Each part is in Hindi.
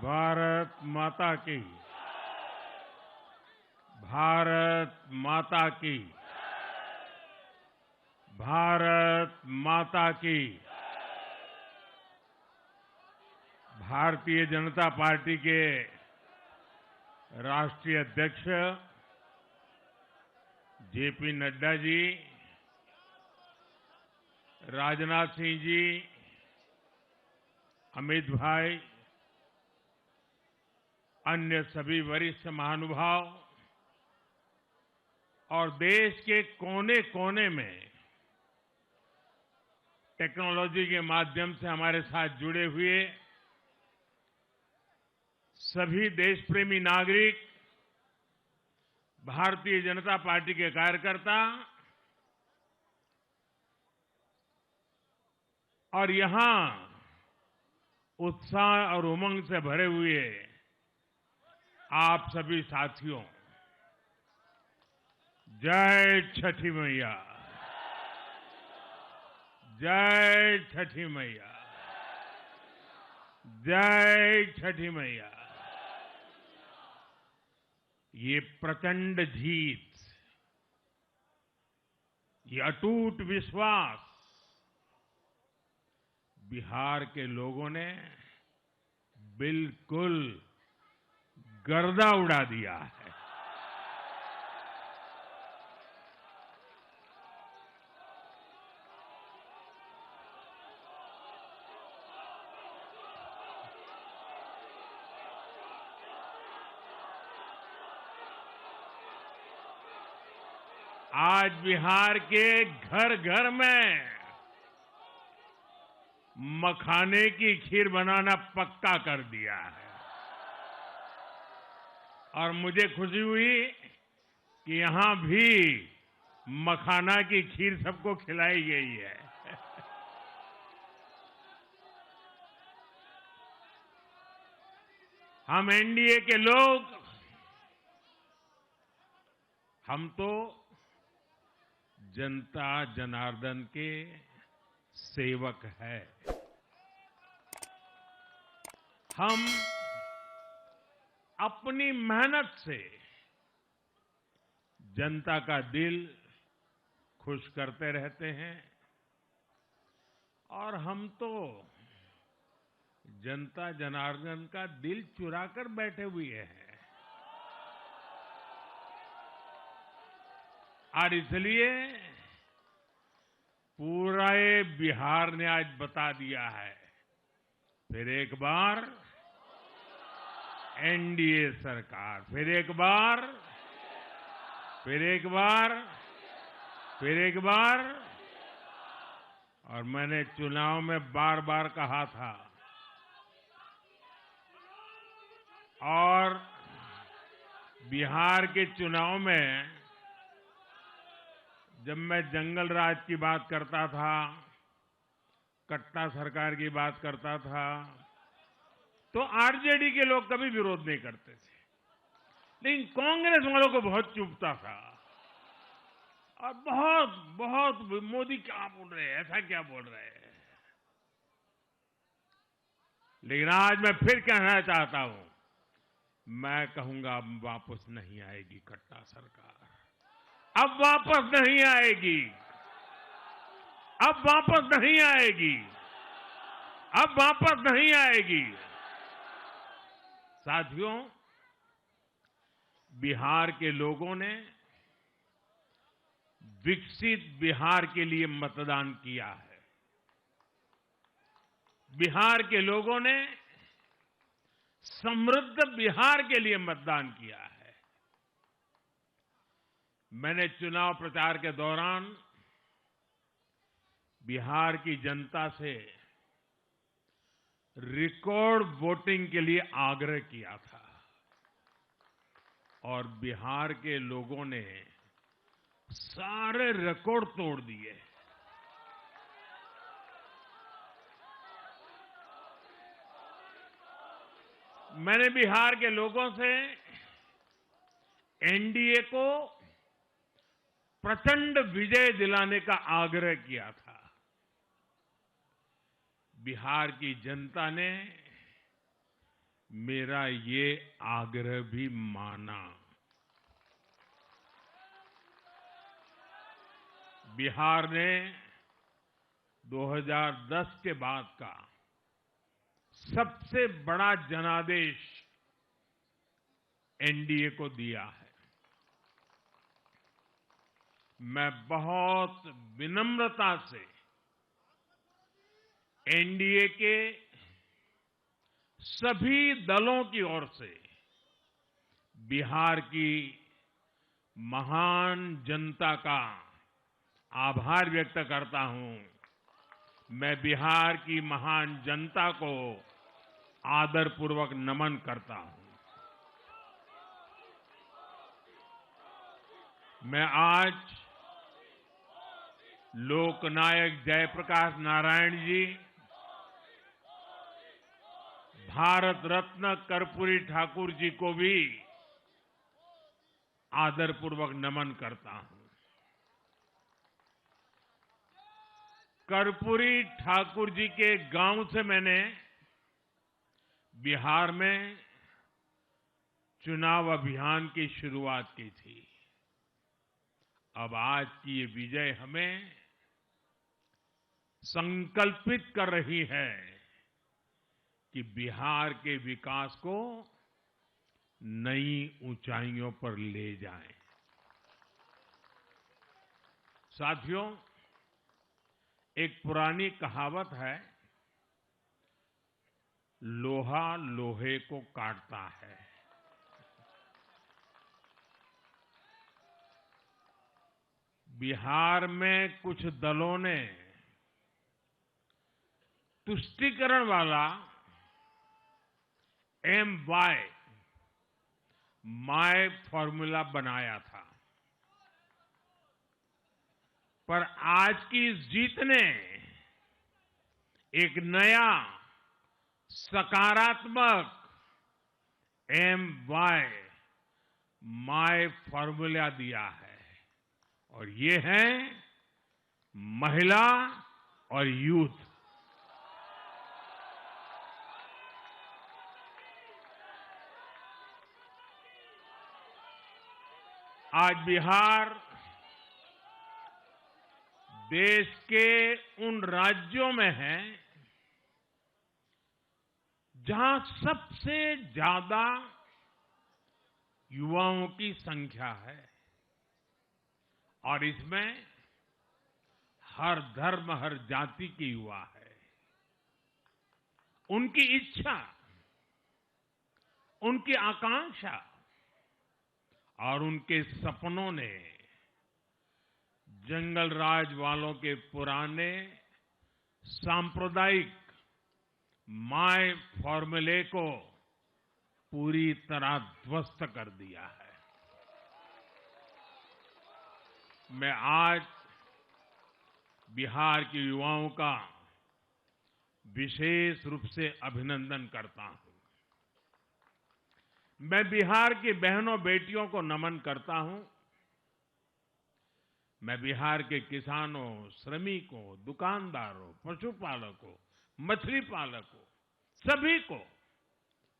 भारत माता की। भारत माता की। भारत माता की। भारतीय जनता पार्टी के राष्ट्रीय अध्यक्ष जेपी नड्डा जी, राजनाथ सिंह जी, अमित भाई, अन्य सभी वरिष्ठ महानुभाव और देश के कोने कोने में टेक्नोलॉजी के माध्यम से हमारे साथ जुड़े हुए सभी देशप्रेमी नागरिक, भारतीय जनता पार्टी के कार्यकर्ता और यहां उत्साह और उमंग से भरे हुए आप सभी साथियों, जय छठी मैया। जय छठी मैया। जय छठी मैया। ये प्रचंड जीत, ये अटूट विश्वास बिहार के लोगों ने बिल्कुल गर्दा उड़ा दिया है। आज बिहार के घर घर में मखाने की खीर बनाना पक्का कर दिया है और मुझे खुशी हुई कि यहां भी मखाना की खीर सबको खिलाई गई है। हम एनडीए के लोग, हम तो जनता जनार्दन के सेवक है। हम अपनी मेहनत से जनता का दिल खुश करते रहते हैं और हम तो जनता जनार्दन का दिल चुरा कर बैठे हुए हैं। और इसलिए पूरा बिहार ने आज बता दिया है, फिर एक बार एनडीए सरकार, फिर एक बार, फिर एक बार, फिर एक बार। और मैंने चुनाव में बार बार कहा था और बिहार के चुनाव में जब मैं जंगल राज की बात करता था, कट्टा सरकार की बात करता था, तो आरजेडी के लोग कभी विरोध नहीं करते थे, लेकिन कांग्रेस वालों को बहुत चुभता था और बहुत बहुत मोदी क्या बोल रहे हैं, ऐसा क्या बोल रहे हैं। लेकिन आज मैं फिर कहना चाहता हूं, मैं कहूंगा अब वापस नहीं आएगी कट्टा सरकार, अब वापस नहीं आएगी, अब वापस नहीं आएगी, अब वापस नहीं आएगी। साथियों, बिहार के लोगों ने विकसित बिहार के लिए मतदान किया है। बिहार के लोगों ने समृद्ध बिहार के लिए मतदान किया है। मैंने चुनाव प्रचार के दौरान बिहार की जनता से रिकॉर्ड वोटिंग के लिए आग्रह किया था और बिहार के लोगों ने सारे रिकॉर्ड तोड़ दिए। मैंने बिहार के लोगों से एनडीए को प्रचंड विजय दिलाने का आग्रह किया था। बिहार की जनता ने मेरा ये आग्रह भी माना। बिहार ने 2010 के बाद का सबसे बड़ा जनादेश एनडीए को दिया है। मैं बहुत विनम्रता से एनडीए के सभी दलों की ओर से बिहार की महान जनता का आभार व्यक्त करता हूं। मैं बिहार की महान जनता को आदरपूर्वक नमन करता हूं। मैं आज लोकनायक जयप्रकाश नारायण जी, भारत रत्न कर्पूरी ठाकुर जी को भी आदरपूर्वक नमन करता हूं। कर्पूरी ठाकुर जी के गांव से मैंने बिहार में चुनाव अभियान की शुरुआत की थी। अब आज की ये विजय हमें संकल्पित कर रही है कि बिहार के विकास को नई ऊंचाइयों पर ले जाएं। साथियों, एक पुरानी कहावत है, लोहा लोहे को काटता है। बिहार में कुछ दलों ने तुष्टीकरण वाला माय फॉर्मूला बनाया था, पर आज की इस जीत ने एक नया सकारात्मक माय फॉर्मूला दिया है, और ये है महिला और यूथ। आज बिहार देश के उन राज्यों में है जहां सबसे ज्यादा युवाओं की संख्या है, और इसमें हर धर्म हर जाति के युवा है। उनकी इच्छा, उनकी आकांक्षा और उनके सपनों ने जंगल राज वालों के पुराने सांप्रदायिक माय फॉर्मूले को पूरी तरह ध्वस्त कर दिया है। मैं आज बिहार के युवाओं का विशेष रूप से अभिनंदन करता हूं। मैं बिहार की बहनों बेटियों को नमन करता हूं। मैं बिहार के किसानों, श्रमिकों, दुकानदारों, पशुपालकों, मछली पालकों,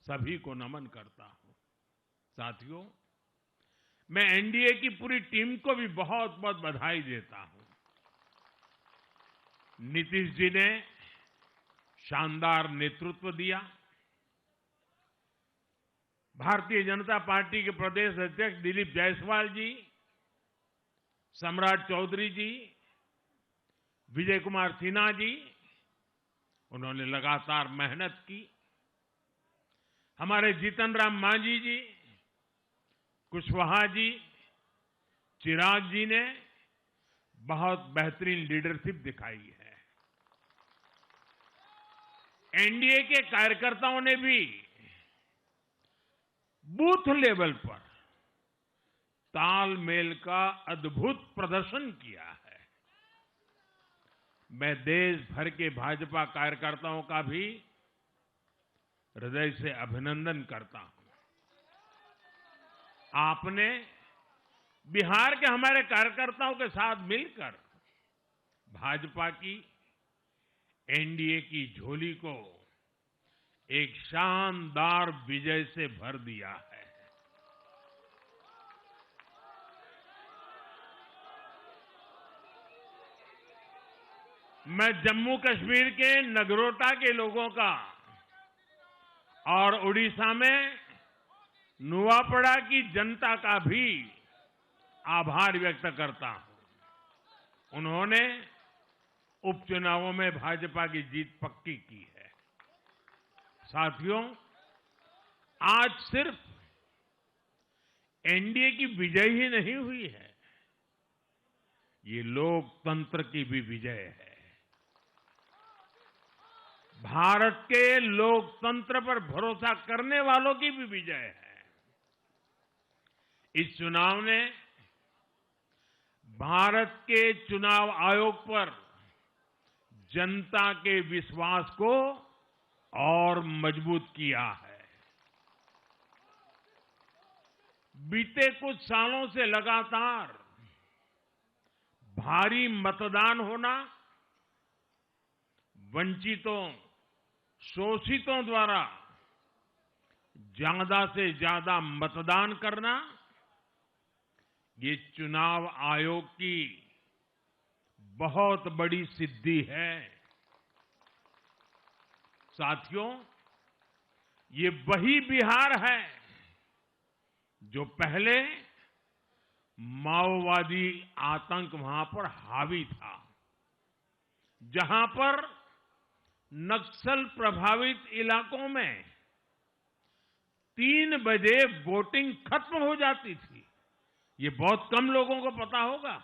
सभी को नमन करता हूं। साथियों, मैं एनडीए की पूरी टीम को भी बहुत बहुत बधाई देता हूं। नीतीश जी ने शानदार नेतृत्व दिया। भारतीय जनता पार्टी के प्रदेश अध्यक्ष दिलीप जायसवाल जी, सम्राट चौधरी जी, विजय कुमार सिन्हा जी, उन्होंने लगातार मेहनत की। हमारे जीतन राम मांझी जी, कुशवाहा जी, चिराग जी ने बहुत बेहतरीन लीडरशिप दिखाई है। एनडीए के कार्यकर्ताओं ने भी बूथ लेवल पर तालमेल का अद्भुत प्रदर्शन किया है। मैं देश भर के भाजपा कार्यकर्ताओं का भी हृदय से अभिनंदन करता हूं। आपने बिहार के हमारे कार्यकर्ताओं के साथ मिलकर भाजपा की एनडीए की झोली को एक शानदार विजय से भर दिया है। मैं जम्मू कश्मीर के नगरोटा के लोगों का और उड़ीसा में नुआपड़ा की जनता का भी आभार व्यक्त करता हूं। उन्होंने उपचुनावों में भाजपा की जीत पक्की की है। साथियों, आज सिर्फ एनडीए की विजय ही नहीं हुई है, ये लोकतंत्र की भी विजय है। भारत के लोकतंत्र पर भरोसा करने वालों की भी विजय है। इस चुनाव ने भारत के चुनाव आयोग पर जनता के विश्वास को और मजबूत किया है। बीते कुछ सालों से लगातार भारी मतदान होना, वंचितों, शोषितों द्वारा ज्यादा से ज्यादा मतदान करना, ये चुनाव आयोग की बहुत बड़ी सिद्धि है। साथियों, ये वही बिहार है जो पहले माओवादी आतंक वहां पर हावी था, जहां पर नक्सल प्रभावित इलाकों में 3 बजे वोटिंग खत्म हो जाती थी। ये बहुत कम लोगों को पता होगा।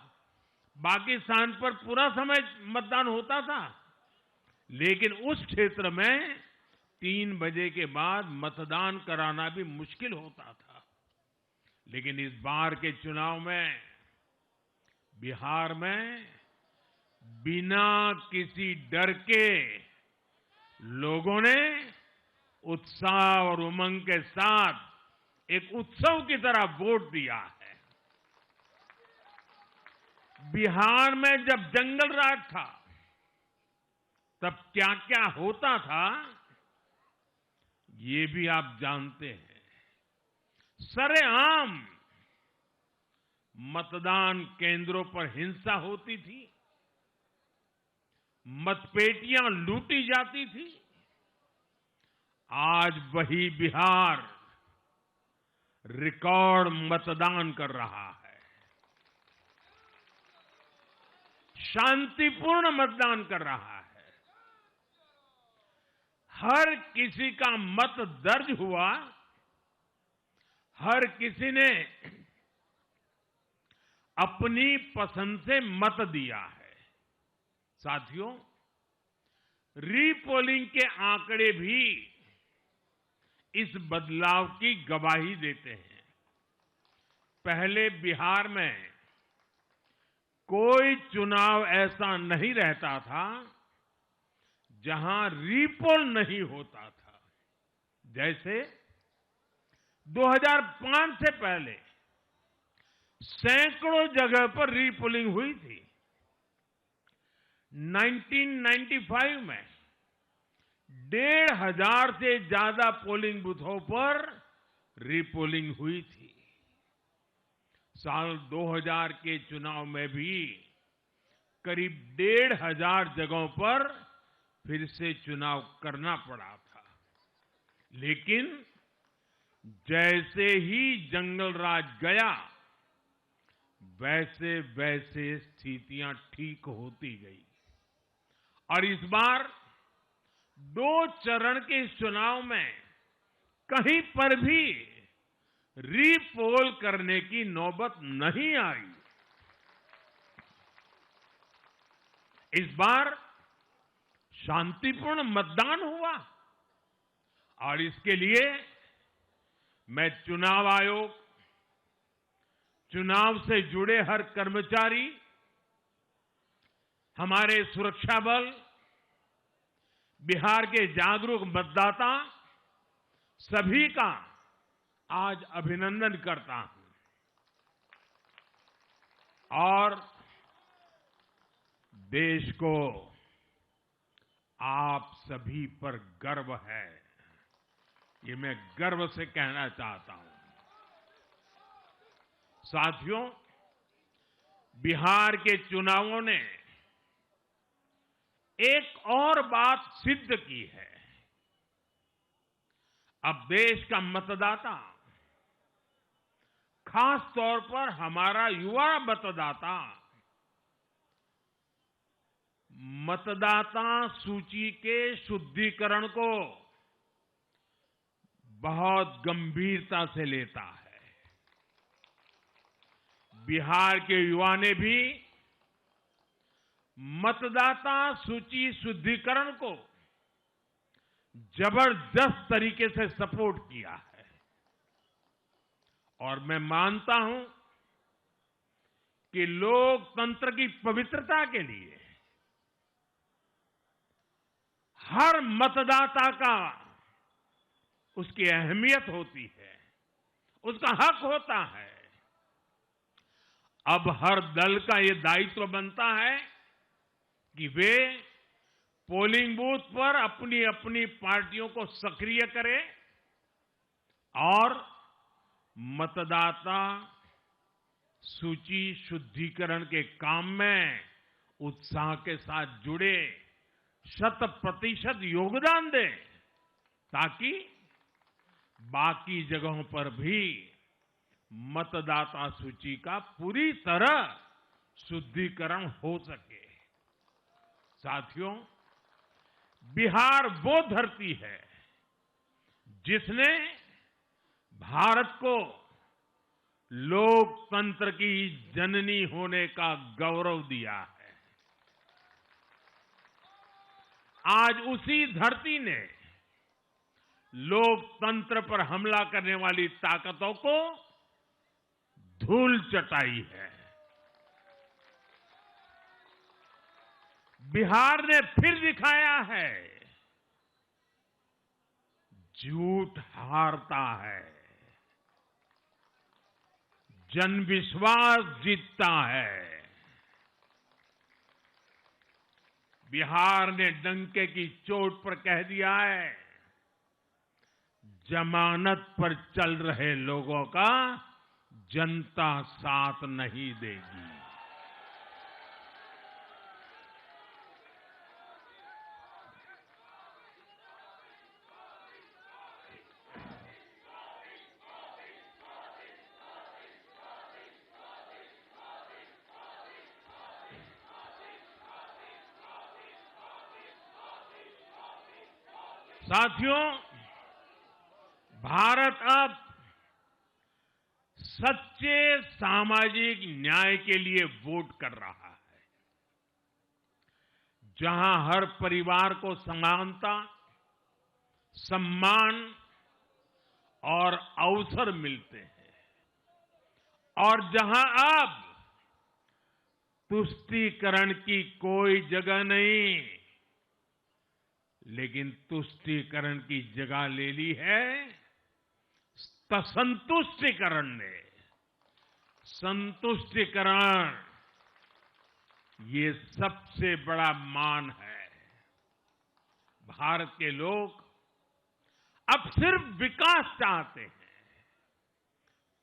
बाकी स्थान पर पूरा समय मतदान होता था, लेकिन उस क्षेत्र में 3 बजे के बाद मतदान कराना भी मुश्किल होता था। लेकिन इस बार के चुनाव में बिहार में बिना किसी डर के लोगों ने उत्साह और उमंग के साथ एक उत्सव की तरह वोट दिया है। बिहार में जब जंगल राज था, तब क्या क्या होता था, ये भी आप जानते हैं। सरेआम मतदान केंद्रों पर हिंसा होती थी, मतपेटियां लूटी जाती थी। आज वही बिहार रिकॉर्ड मतदान कर रहा है। शांतिपूर्ण मतदान कर रहा है। हर किसी का मत दर्ज हुआ, हर किसी ने अपनी पसंद से मत दिया है। साथियों, रीपोलिंग के आंकड़े भी इस बदलाव की गवाही देते हैं। पहले बिहार में कोई चुनाव ऐसा नहीं रहता था जहां रीपोल नहीं होता था। जैसे 2005 से पहले सैकड़ों जगह पर रीपोलिंग हुई थी। 1995 में 1,500 से ज्यादा पोलिंग बूथों पर रीपोलिंग हुई थी। साल 2000 के चुनाव में भी करीब 1,500 जगहों पर फिर से चुनाव करना पड़ा था। लेकिन जैसे ही जंगल राज गया, वैसे वैसे स्थितियां ठीक होती गई और इस बार 2 चरण के इस चुनाव में कहीं पर भी रीपोल करने की नौबत नहीं आई। इस बार शांतिपूर्ण मतदान हुआ और इसके लिए मैं चुनाव आयोग, चुनाव से जुड़े हर कर्मचारी, हमारे सुरक्षा बल, बिहार के जागरूक मतदाता, सभी का आज अभिनंदन करता हूं और देश को आप सभी पर गर्व है। ये मैं गर्व से कहना चाहता हूं। साथियों, बिहार के चुनावों ने एक और बात सिद्ध की है। अब देश का मतदाता, खास तौर पर हमारा युवा मतदाता, मतदाता सूची के शुद्धिकरण को बहुत गंभीरता से लेता है। बिहार के युवा ने भी मतदाता सूची शुद्धिकरण को जबरदस्त तरीके से सपोर्ट किया है और मैं मानता हूं कि लोकतंत्र की पवित्रता के लिए हर मतदाता का उसकी अहमियत होती है, उसका हक होता है। अब हर दल का ये दायित्व बनता है कि वे पोलिंग बूथ पर अपनी अपनी पार्टियों को सक्रिय करें और मतदाता सूची शुद्धिकरण के काम में उत्साह के साथ जुड़े, 100% योगदान दें, ताकि बाकी जगहों पर भी मतदाता सूची का पूरी तरह शुद्धिकरण हो सके। साथियों, बिहार वो धरती है जिसने भारत को लोकतंत्र की जननी होने का गौरव दिया है। आज उसी धरती ने लोकतंत्र पर हमला करने वाली ताकतों को धूल चटाई है। बिहार ने फिर दिखाया है, झूठ हारता है, जनविश्वास जीतता है। बिहार ने डंके की चोट पर कह दिया है, जमानत पर चल रहे लोगों का जनता साथ नहीं देगी। साथियों, भारत अब सच्चे सामाजिक न्याय के लिए वोट कर रहा है, जहां हर परिवार को समानता, सम्मान और अवसर मिलते हैं और जहां अब तुष्टीकरण की कोई जगह नहीं, लेकिन तुष्टीकरण की जगह ले ली है संतुष्टीकरण ने। संतुष्टीकरण ये सबसे बड़ा मान है। भारत के लोग अब सिर्फ विकास चाहते हैं,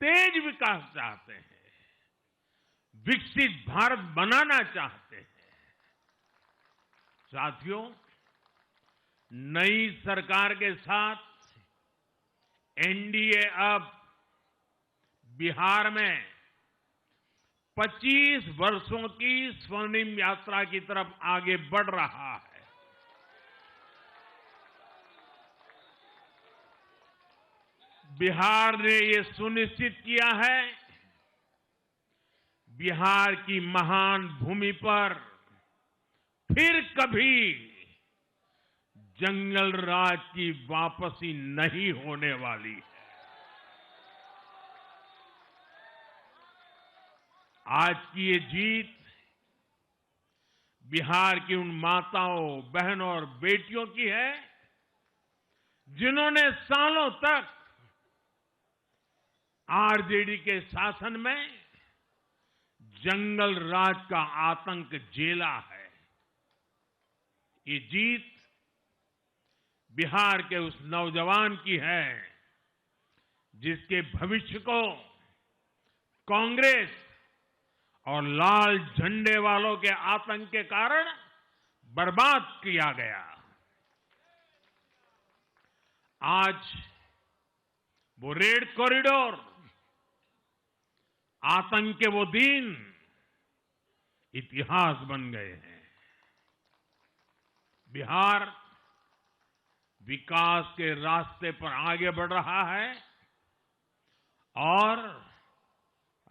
तेज विकास चाहते हैं, विकसित भारत बनाना चाहते हैं। साथियों, नई सरकार के साथ एनडीए अब बिहार में 25 वर्षों की स्वर्णिम यात्रा की तरफ आगे बढ़ रहा है। बिहार ने ये सुनिश्चित किया है, बिहार की महान भूमि पर फिर कभी जंगल राज की वापसी नहीं होने वाली है। आज की ये जीत बिहार की उन माताओं, बहनों और बेटियों की है जिन्होंने सालों तक आरजेडी के शासन में जंगल राज का आतंक झेला है। ये जीत बिहार के उस नौजवान की है जिसके भविष्य को कांग्रेस और लाल झंडे वालों के आतंक के कारण बर्बाद किया गया। आज वो रेड कॉरिडोर, आतंक के वो दिन इतिहास बन गए हैं। बिहार विकास के रास्ते पर आगे बढ़ रहा है और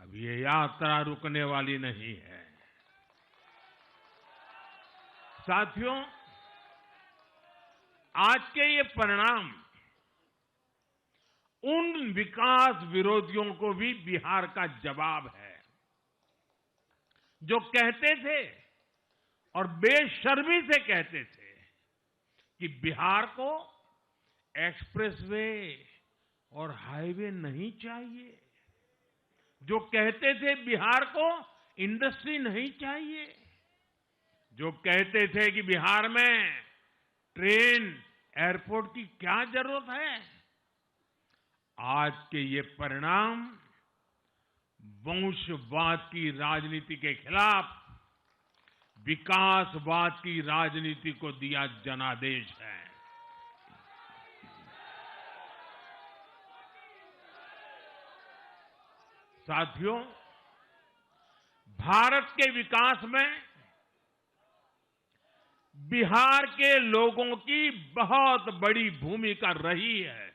अब ये यात्रा रुकने वाली नहीं है। साथियों, आज के ये परिणाम उन विकास विरोधियों को भी बिहार का जवाब है जो कहते थे और बेशर्मी से कहते थे कि बिहार को एक्सप्रेसवे और हाईवे नहीं चाहिए, जो कहते थे बिहार को इंडस्ट्री नहीं चाहिए, जो कहते थे कि बिहार में ट्रेन एयरपोर्ट की क्या जरूरत है। आज के ये परिणाम वंशवाद की राजनीति के खिलाफ विकासवाद की राजनीति को दिया जनादेश है। साथियों, भारत के विकास में बिहार के लोगों की बहुत बड़ी भूमिका रही है,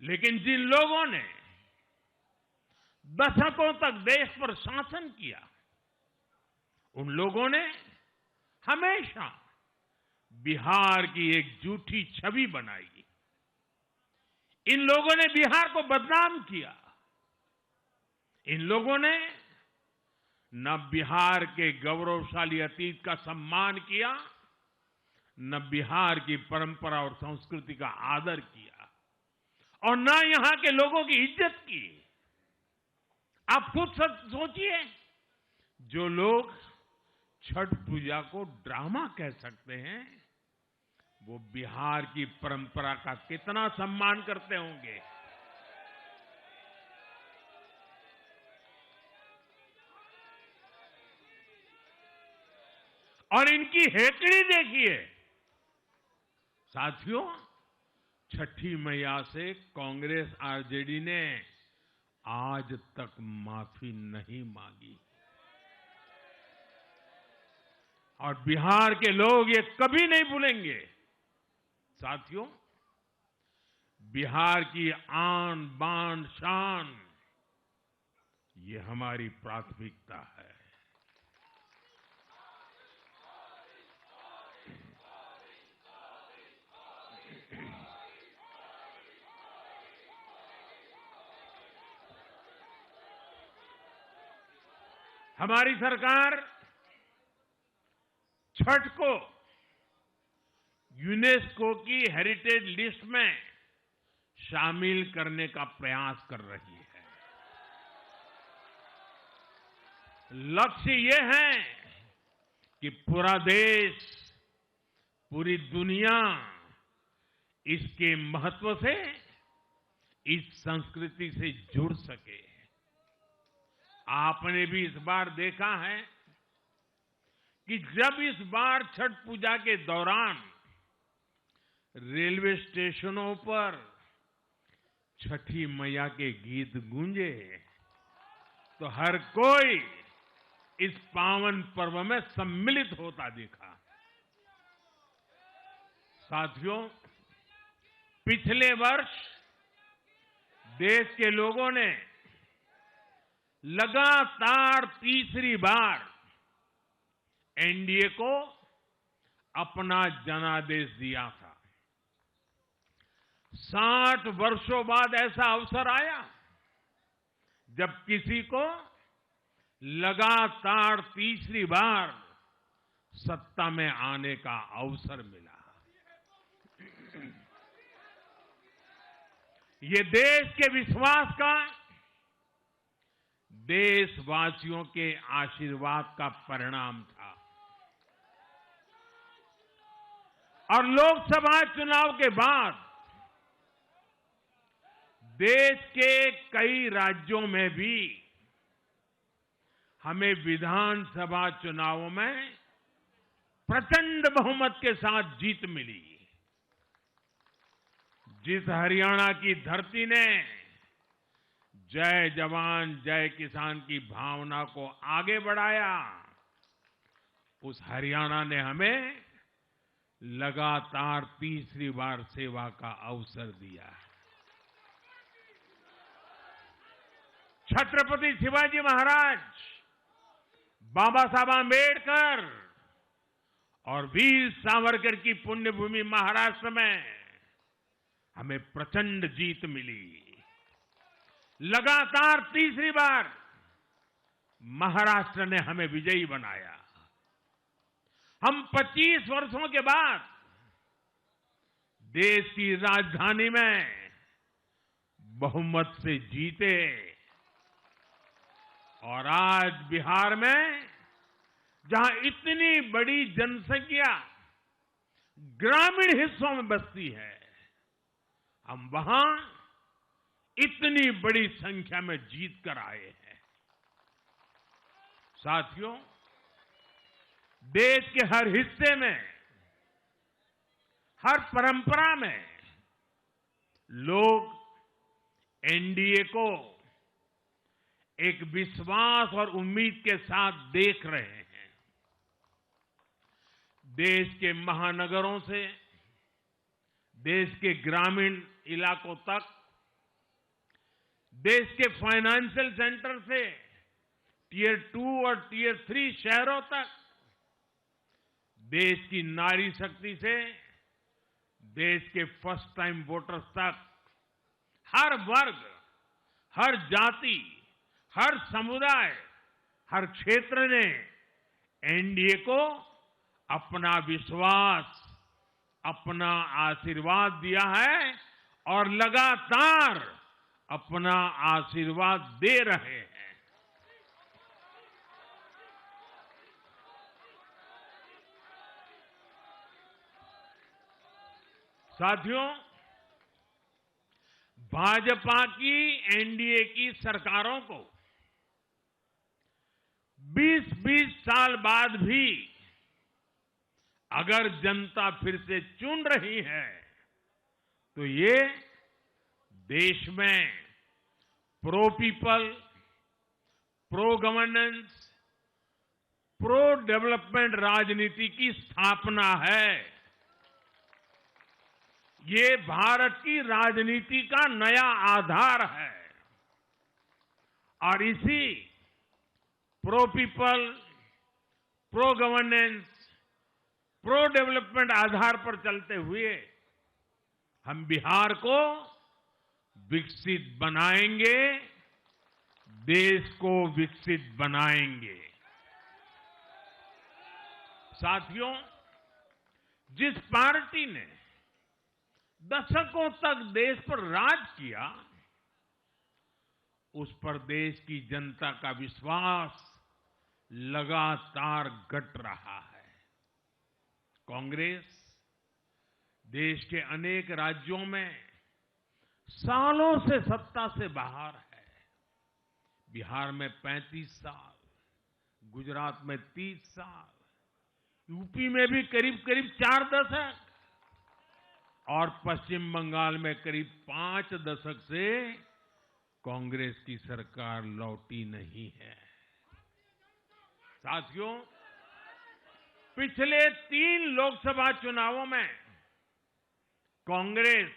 लेकिन जिन लोगों ने दशकों तक देश पर शासन किया, उन लोगों ने हमेशा बिहार की एक झूठी छवि बनाई। इन लोगों ने बिहार को बदनाम किया। इन लोगों ने न बिहार के गौरवशाली अतीत का सम्मान किया, न बिहार की परंपरा और संस्कृति का आदर किया और न यहां के लोगों की इज्जत की। आप खुद सोचिए, जो लोग छठ पूजा को ड्रामा कह सकते हैं, वो बिहार की परंपरा का कितना सम्मान करते होंगे। और इनकी हेकड़ी देखिए। साथियों, छठी मैया से कांग्रेस आरजेडी ने आज तक माफी नहीं मांगी और बिहार के लोग ये कभी नहीं भूलेंगे। साथियों, बिहार की आन बान शान ये हमारी प्राथमिकता है। हमारी सरकार छठ को यूनेस्को की हेरिटेज लिस्ट में शामिल करने का प्रयास कर रही है। लक्ष्य ये है कि पूरा देश, पूरी दुनिया इसके महत्व से, इस संस्कृति से जुड़ सके। आपने भी इस बार देखा है कि जब इस बार छठ पूजा के दौरान रेलवे स्टेशनों पर छठी मैया के गीत गूंजे, तो हर कोई इस पावन पर्व में सम्मिलित होता दिखा। साथियों, पिछले वर्ष देश के लोगों ने लगातार तीसरी बार एनडीए को अपना जनादेश दिया था। 60 वर्षों बाद ऐसा अवसर आया जब किसी को लगातार तीसरी बार सत्ता में आने का अवसर मिला। ये देश के विश्वास का, देशवासियों के आशीर्वाद का परिणाम था और लोकसभा चुनाव के बाद देश के कई राज्यों में भी हमें विधानसभा चुनावों में प्रचंड बहुमत के साथ जीत मिली। जिस हरियाणा की धरती ने जय जवान जय किसान की भावना को आगे बढ़ाया, उस हरियाणा ने हमें लगातार तीसरी बार सेवा का अवसर दिया। छत्रपति शिवाजी महाराज, बाबा साहब आंबेडकर और वीर सावरकर की पुण्यभूमि महाराष्ट्र में हमें प्रचंड जीत मिली। लगातार तीसरी बार महाराष्ट्र ने हमें विजयी बनाया। हम 25 वर्षों के बाद देश की राजधानी में बहुमत से जीते और आज बिहार में जहां इतनी बड़ी जनसंख्या ग्रामीण हिस्सों में बसती है, हम वहां इतनी बड़ी संख्या में जीत कर आए हैं। साथियों, देश के हर हिस्से में, हर परंपरा में लोग एनडीए को एक विश्वास और उम्मीद के साथ देख रहे हैं। देश के महानगरों से देश के ग्रामीण इलाकों तक, देश के फाइनेंशियल सेंटर से टियर 2 और टियर 3 शहरों तक, देश की नारी शक्ति से देश के फर्स्ट टाइम वोटर्स तक, हर वर्ग, हर जाति, हर समुदाय, हर क्षेत्र ने एनडीए को अपना विश्वास, अपना आशीर्वाद दिया है और लगातार अपना आशीर्वाद दे रहे हैं। साथियों, भाजपा की एनडीए की सरकारों को 20-20 साल बाद भी अगर जनता फिर से चुन रही है तो ये देश में pro people, pro governance, pro development राजनीति की स्थापना है। ये भारत की राजनीति का नया आधार है और इसी pro people, pro governance, pro development Aadhaar पर चलते हुए हम बिहार को विकसित बनाएंगे, देश को विकसित बनाएंगे। साथियों, जिस पार्टी ने दशकों तक देश पर राज किया, उस पर देश की जनता का विश्वास लगातार घट रहा है। कांग्रेस देश के अनेक राज्यों में सालों से सत्ता से बाहर है। बिहार में 35 साल, गुजरात में 30 साल, यूपी में भी करीब 4 दशक और पश्चिम बंगाल में करीब 5 दशक से कांग्रेस की सरकार लौटी नहीं है। साथियों, पिछले 3 लोकसभा चुनावों में कांग्रेस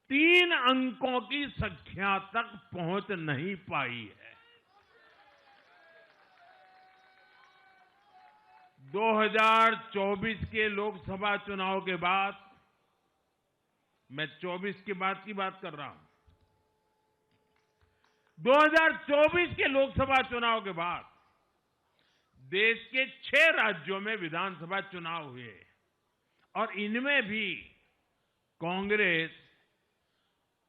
3 अंकों की संख्या तक पहुंच नहीं पाई है। 2024 के लोकसभा चुनाव के बाद, मैं 24 के बाद की बात कर रहा हूं, 2024 के लोकसभा चुनाव के बाद देश के 6 राज्यों में विधानसभा चुनाव हुए और इनमें भी कांग्रेस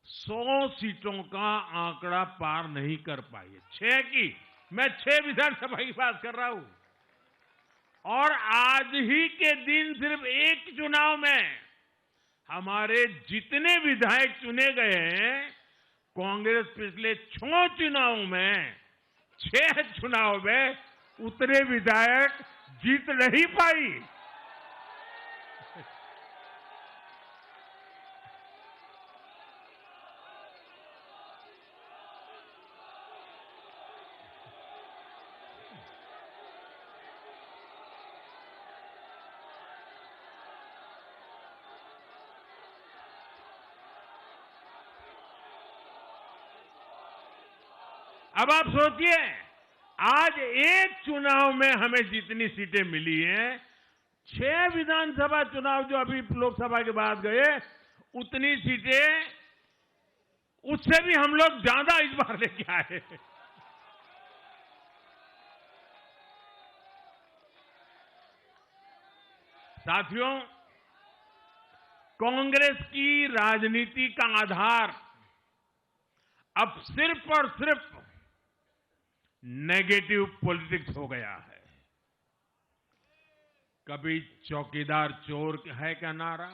100 सीटों का आंकड़ा पार नहीं कर पाई है। 6 की, मैं 6 विधानसभा की बात कर रहा हूं। और आज ही के दिन सिर्फ एक चुनाव में हमारे जितने विधायक चुने गए हैं, कांग्रेस पिछले 6 चुनावों में 6 चुनाव में उतने विधायक जीत नहीं पाई। अब आप सोचिए, आज एक चुनाव में हमें जितनी सीटें मिली हैं, 6 विधानसभा चुनाव जो अभी लोकसभा के बाद गए, उतनी सीटें उससे भी हम लोग ज्यादा इस बार लेके आए। साथियों, कांग्रेस की राजनीति का आधार अब सिर्फ और सिर्फ नेगेटिव पॉलिटिक्स हो गया है। कभी चौकीदार चोर है का नारा,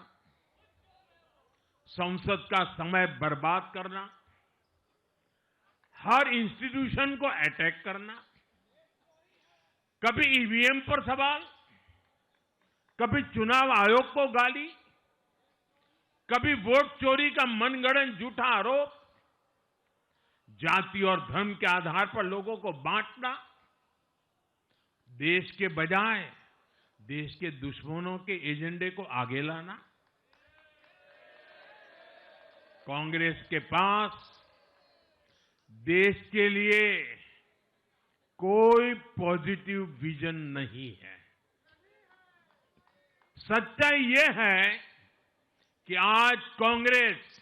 संसद का समय बर्बाद करना, हर इंस्टीट्यूशन को अटैक करना, कभी ईवीएम पर सवाल, कभी चुनाव आयोग को गाली, कभी वोट चोरी का मनगढ़ंत झूठा आरोप, जाति और धर्म के आधार पर लोगों को बांटना, देश के बजाय देश के दुश्मनों के एजेंडे को आगे लाना। कांग्रेस के पास देश के लिए कोई पॉजिटिव विजन नहीं है। सच्चाई यह है कि आज कांग्रेस,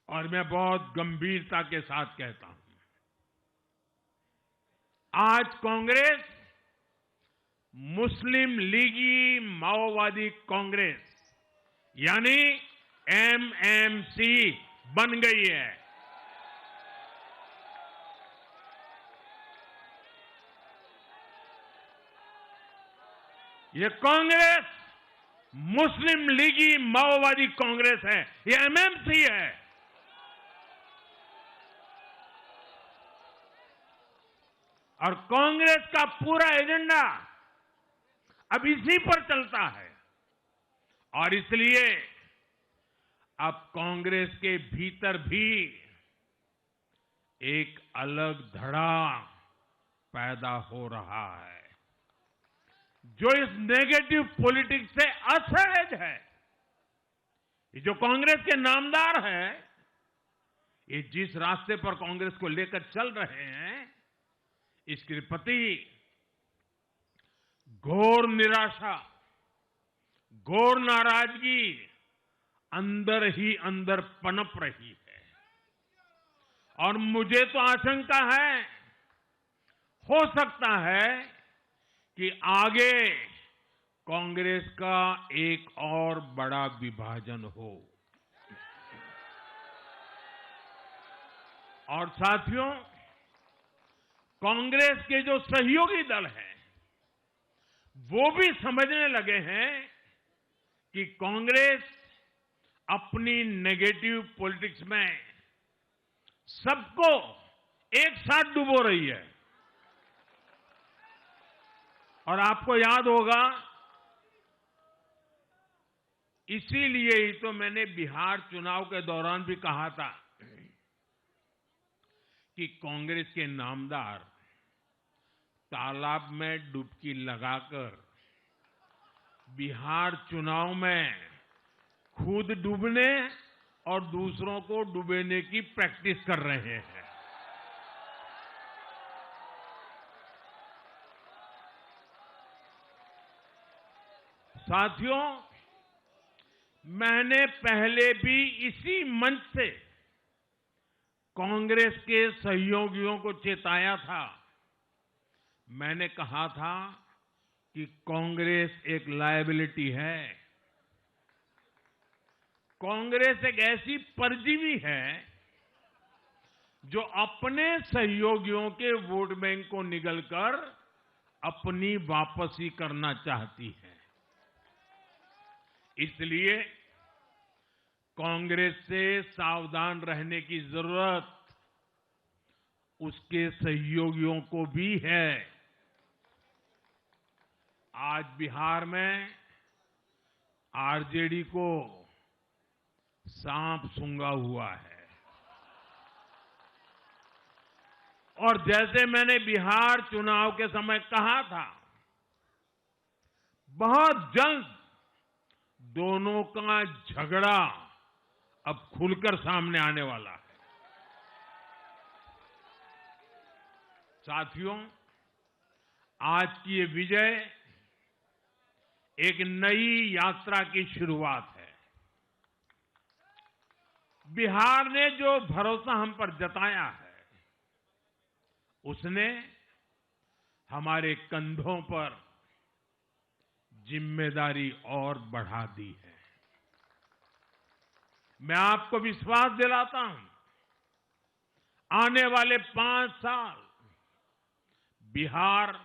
और मैं बहुत गंभीरता के साथ कहता हूं, आज कांग्रेस मुस्लिम लीगी माओवादी कांग्रेस यानी एमएमसी बन गई है। ये कांग्रेस मुस्लिम लीगी माओवादी कांग्रेस है, ये एमएमसी है। और कांग्रेस का पूरा एजेंडा अब इसी पर चलता है। और इसलिए अब कांग्रेस के भीतर भी एक अलग धड़ा पैदा हो रहा है, जो इस नेगेटिव पॉलिटिक्स से असहज है। ये जो कांग्रेस के नामदार है, ये जिस रास्ते पर कांग्रेस को लेकर चल रहे हैं, इसके प्रति घोर निराशा, घोर नाराजगी अंदर ही अंदर पनप रही है। और मुझे तो आशंका है, हो सकता है कि आगे कांग्रेस का एक और बड़ा विभाजन हो। और साथियों, कांग्रेस के जो सहयोगी दल हैं, वो भी समझने लगे हैं कि कांग्रेस अपनी नेगेटिव पॉलिटिक्स में सबको एक साथ डुबो रही है। और आपको याद होगा, इसीलिए ही तो मैंने बिहार चुनाव के दौरान भी कहा था कि कांग्रेस के नामदार तालाब में डुबकी लगाकर बिहार चुनाव में खुद डूबने और दूसरों को डुबेने की प्रैक्टिस कर रहे हैं। साथियों, मैंने पहले भी इसी मंच से कांग्रेस के सहयोगियों को चेताया था। मैंने कहा था कि कांग्रेस एक लायबिलिटी है, कांग्रेस एक ऐसी परजीवी है जो अपने सहयोगियों के वोट बैंक को निगलकर अपनी वापसी करना चाहती है। इसलिए कांग्रेस से सावधान रहने की जरूरत उसके सहयोगियों को भी है। आज बिहार में आरजेडी को सांप सूंघा हुआ है और जैसे मैंने बिहार चुनाव के समय कहा था, बहुत जल्द दोनों का झगड़ा अब खुलकर सामने आने वाला है। साथियों, आज की ये विजय एक नई यात्रा की शुरुआत है। बिहार ने जो भरोसा हम पर जताया है, उसने हमारे कंधों पर जिम्मेदारी और बढ़ा दी है। मैं आपको विश्वास दिलाता हूं, आने वाले 5 साल बिहार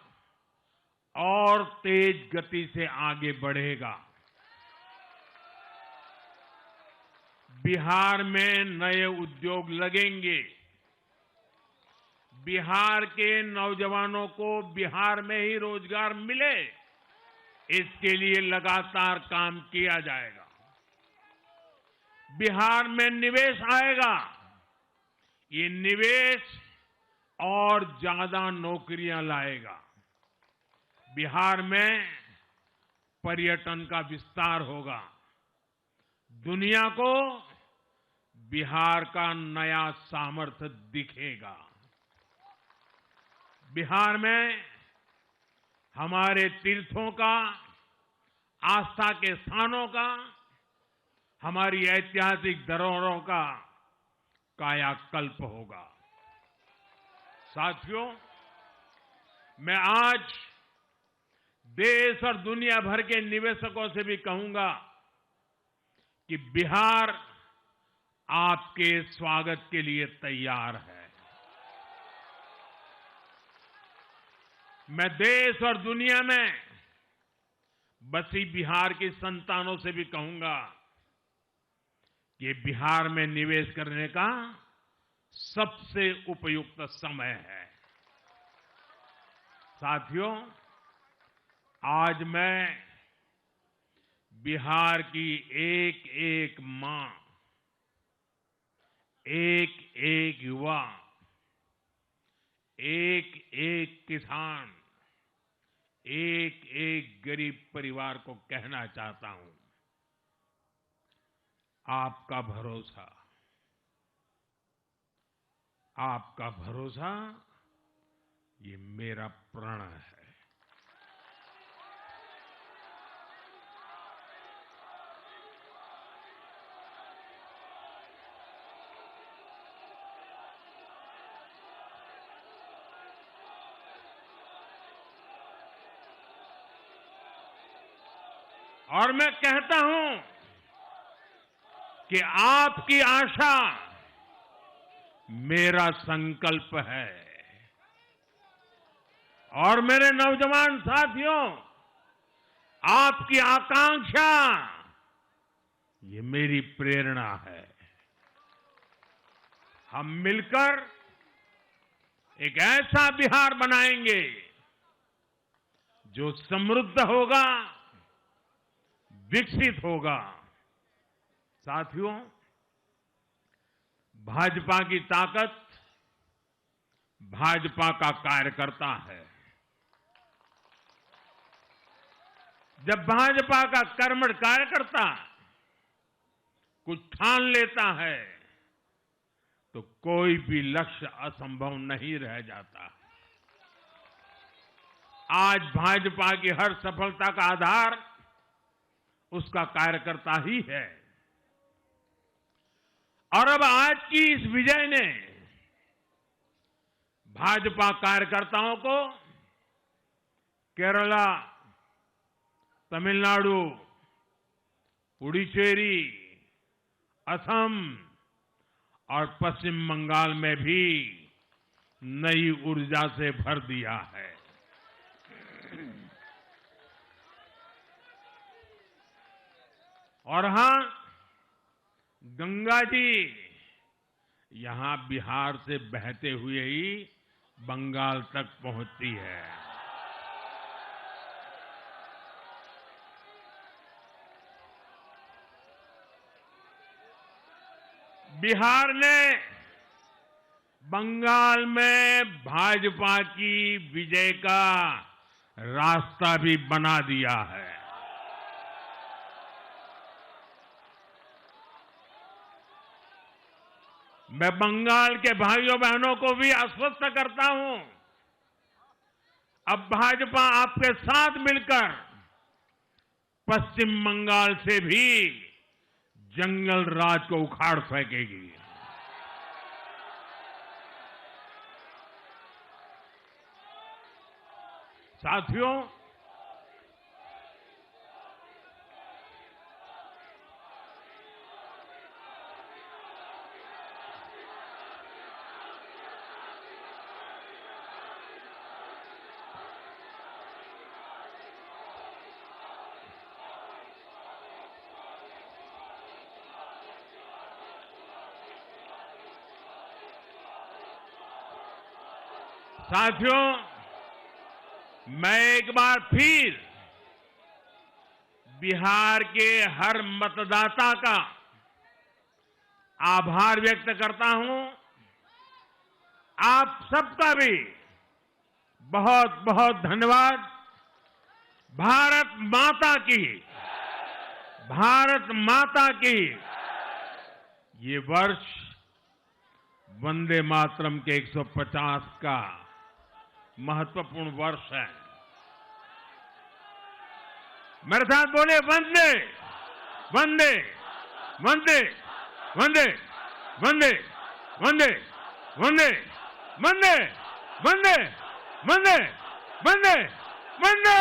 और तेज गति से आगे बढ़ेगा। बिहार में नए उद्योग लगेंगे। बिहार के नौजवानों को बिहार में ही रोजगार मिले, इसके लिए लगातार काम किया जाएगा। बिहार में निवेश आएगा। ये निवेश और ज्यादा नौकरियां लाएगा। बिहार में पर्यटन का विस्तार होगा। दुनिया को बिहार का नया सामर्थ्य दिखेगा। बिहार में हमारे तीर्थों का, आस्था के स्थानों का, हमारी ऐतिहासिक धरोहरों का कायाकल्प होगा। साथियों, मैं आज देश और दुनिया भर के निवेशकों से भी कहूंगा कि बिहार आपके स्वागत के लिए तैयार है। मैं देश और दुनिया में बसी बिहार की संतानों से भी कहूंगा कि बिहार में निवेश करने का सबसे उपयुक्त समय है। साथियों, आज मैं बिहार की एक एक मां, एक एक युवा, एक एक किसान, एक एक गरीब परिवार को कहना चाहता हूं, आपका भरोसा, आपका भरोसा ये मेरा प्रण है। और मैं कहता हूं कि आपकी आशा मेरा संकल्प है। और मेरे नौजवान साथियों, आपकी आकांक्षा ये मेरी प्रेरणा है। हम मिलकर एक ऐसा बिहार बनाएंगे जो समृद्ध होगा, विकसित होगा। साथियों, भाजपा की ताकत भाजपा का कार्यकर्ता है। जब भाजपा का कर्मठ कार्यकर्ता कुछ ठान लेता है तो कोई भी लक्ष्य असंभव नहीं रह जाता। आज भाजपा की हर सफलता का आधार उसका कार्यकर्ता ही है। और अब आज की इस विजय ने भाजपा कार्यकर्ताओं को केरला, तमिलनाडु, पुडुचेरी, असम और पश्चिम बंगाल में भी नई ऊर्जा से भर दिया है। और हां, गंगा जी यहां बिहार से बहते हुए ही बंगाल तक पहुंचती है। बिहार ने बंगाल में भाजपा की विजय का रास्ता भी बना दिया है। मैं बंगाल के भाइयों बहनों को भी आश्वस्त करता हूं, अब भाजपा आपके साथ मिलकर पश्चिम बंगाल से भी जंगल राज को उखाड़ फेंकेगी। साथियों, मैं एक बार फिर बिहार के हर मतदाता का आभार व्यक्त करता हूं। आप सबका भी बहुत बहुत धन्यवाद। भारत माता की ये वर्ष वंदे मातरम के 150 का महत्वपूर्ण वर्ष है। मेरे साथ बोले, वंदे वंदे वंदे वंदे वंदे वंदे वंदे वंदे वंदे वंदे वंदे वंदे।